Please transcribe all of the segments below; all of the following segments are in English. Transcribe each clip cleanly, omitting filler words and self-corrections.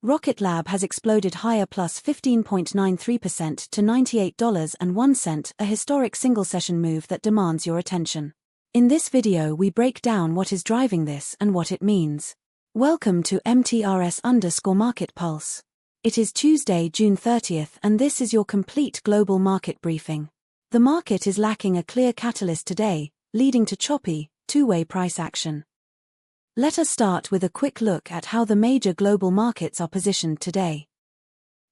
Rocket Lab has exploded higher plus 15.93% to $98.01, a historic single-session move that demands your attention. In this video we break down what is driving this and what it means. Welcome to MTRS_Market Pulse. It is Tuesday, June 30th, and this is your complete global market briefing. The market is lacking a clear catalyst today, leading to choppy, two-way price action. Let us start with a quick look at how the major global markets are positioned today.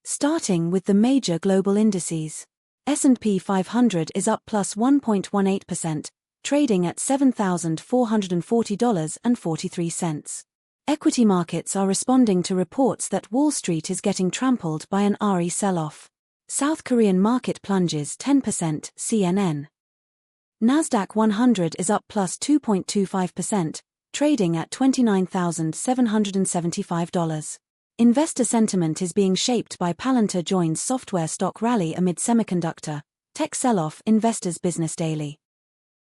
Starting with the major global indices. S&P 500 is up plus 1.18%, trading at $7,440.43. Equity markets are responding to reports that Wall Street is getting trampled by an RE sell-off. South Korean market plunges 10%, CNN. NASDAQ 100 is up plus 2.25%, trading at $29,775. Investor sentiment is being shaped by Palantir joins software stock rally amid semiconductor, tech sell-off. Investors Business Daily.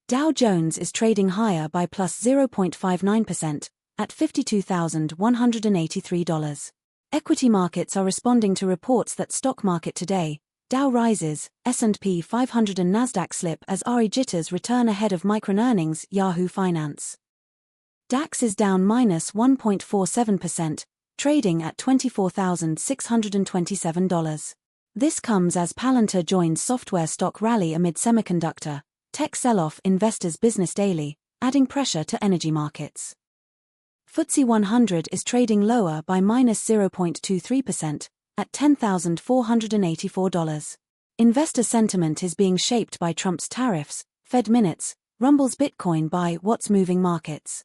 Dow Jones is trading higher by plus 0.59%, at $52,183. Equity markets are responding to reports that stock market today, Dow rises, S&P 500 and NASDAQ slip as RE jitters return ahead of microearnings. Yahoo Finance. DAX is down minus 1.47%, trading at $24,627. This comes as Palantir joins software stock rally amid semiconductor, tech sell-off. Investors Business Daily, adding pressure to energy markets. FTSE 100 is trading lower by minus 0.23%, at $10,484. Investor sentiment is being shaped by Trump's tariffs, Fed minutes, rumbles Bitcoin by what's moving markets.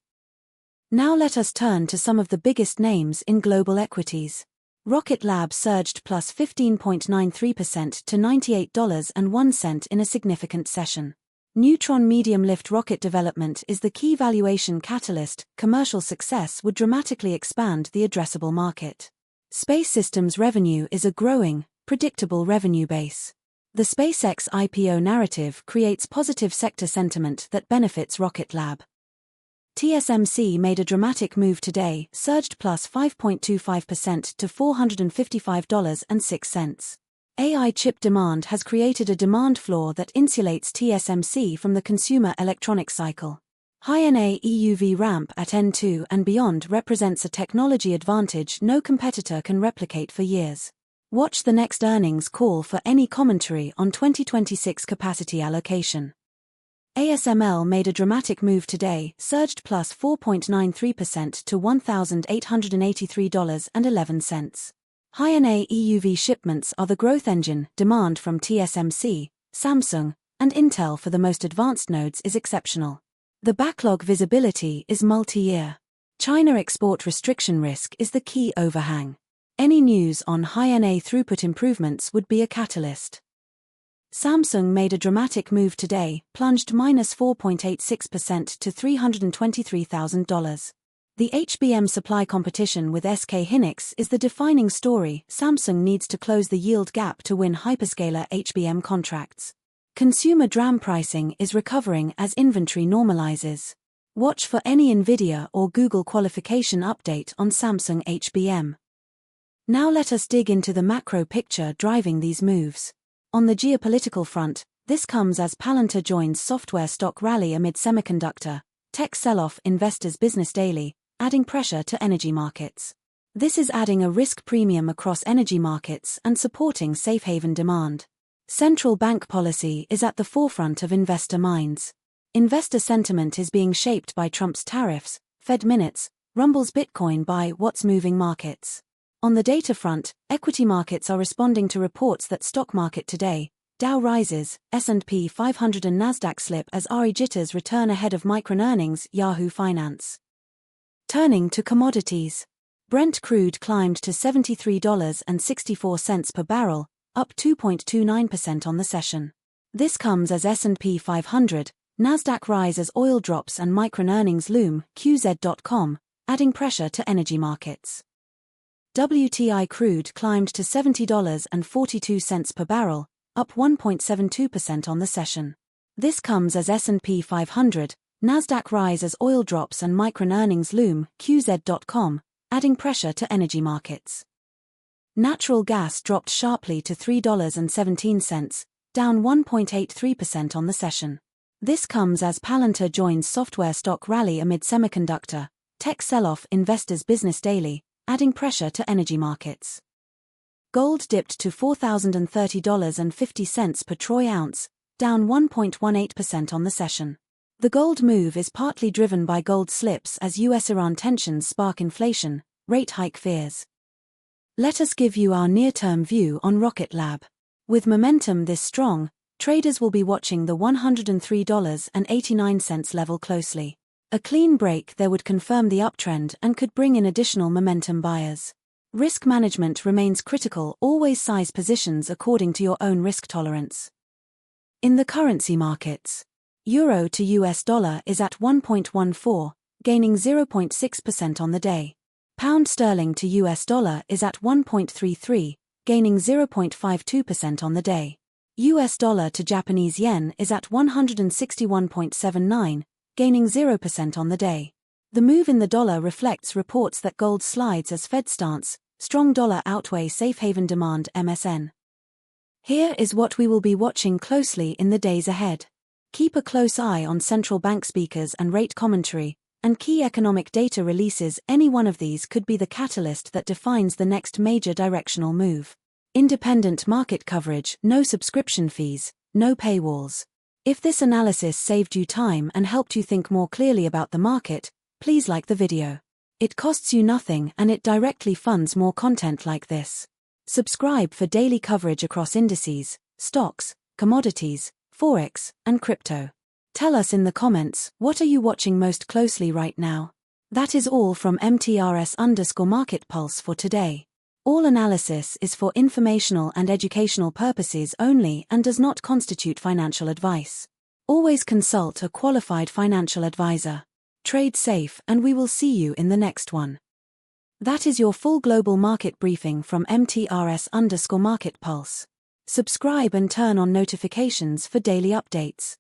Now let us turn to some of the biggest names in global equities. Rocket Lab surged plus 15.93% to $98.01 in a significant session. Neutron medium-lift rocket development is the key valuation catalyst. Commercial success would dramatically expand the addressable market. Space Systems revenue is a growing, predictable revenue base. The SpaceX IPO narrative creates positive sector sentiment that benefits Rocket Lab. TSMC made a dramatic move today, surged plus 5.25% to $455.06. AI chip demand has created a demand floor that insulates TSMC from the consumer electronics cycle. High-NA EUV ramp at N2 and beyond represents a technology advantage no competitor can replicate for years. Watch the next earnings call for any commentary on 2026 capacity allocation. ASML made a dramatic move today, surged plus 4.93% to $1,883.11. High-NA EUV shipments are the growth engine. Demand from TSMC, Samsung, and Intel for the most advanced nodes is exceptional. The backlog visibility is multi-year. China export restriction risk is the key overhang. Any news on high-NA throughput improvements would be a catalyst. Samsung made a dramatic move today, plunged minus 4.86% to $323,000. The HBM supply competition with SK Hynix is the defining story. Samsung needs to close the yield gap to win hyperscaler HBM contracts. Consumer DRAM pricing is recovering as inventory normalizes. Watch for any Nvidia or Google qualification update on Samsung HBM. Now let us dig into the macro picture driving these moves. On the geopolitical front, this comes as Palantir joins software stock rally amid semiconductor, tech sell-off. Investors Business Daily, adding pressure to energy markets. This is adding a risk premium across energy markets and supporting safe haven demand. Central bank policy is at the forefront of investor minds. Investor sentiment is being shaped by Trump's tariffs, Fed minutes, rumbles Bitcoin by what's moving markets. On the data front, equity markets are responding to reports that stock market today, Dow rises, S&P 500 and NASDAQ slip as RE jitters return ahead of microearnings. Yahoo Finance. Turning to commodities. Brent crude climbed to $73.64 per barrel, up 2.29% on the session. This comes as S&P 500, NASDAQ rise as oil drops and microearnings loom. QZ.com, adding pressure to energy markets. WTI crude climbed to $70.42 per barrel, up 1.72% on the session. This comes as S&P 500, NASDAQ rise as oil drops and microearnings loom. QZ.com, adding pressure to energy markets. Natural gas dropped sharply to $3.17, down 1.83% on the session. This comes as Palantir joins software stock rally amid semiconductor, tech sell-off investors' business daily, adding pressure to energy markets. Gold dipped to $4,030.50 per troy ounce, down 1.18% on the session. The gold move is partly driven by gold slips as US-Iran tensions spark inflation, rate hike fears. Let us give you our near-term view on Rocket Lab. With momentum this strong, traders will be watching the $103.89 level closely. A clean break there would confirm the uptrend and could bring in additional momentum buyers. Risk management remains critical, always size positions according to your own risk tolerance. In the currency markets, Euro to US dollar is at 1.14, gaining 0.6% on the day. Pound sterling to US dollar is at 1.33, gaining 0.52% on the day. US dollar to Japanese yen is at 161.79, gaining 0% on the day. The move in the dollar reflects reports that gold slides as Fed stance, strong dollar outweigh safe haven demand MSN. Here is what we will be watching closely in the days ahead. Keep a close eye on central bank speakers and rate commentary, and key economic data releases. Any one of these could be the catalyst that defines the next major directional move. Independent market coverage, no subscription fees, no paywalls. If this analysis saved you time and helped you think more clearly about the market, please like the video. It costs you nothing and it directly funds more content like this. Subscribe for daily coverage across indices, stocks, commodities, forex, and crypto. Tell us in the comments, what are you watching most closely right now? That is all from MTRS_Market Pulse for today. All analysis is for informational and educational purposes only and does not constitute financial advice. Always consult a qualified financial advisor. Trade safe and we will see you in the next one. That is your full global market briefing from MTRS_Market Pulse. Subscribe and turn on notifications for daily updates.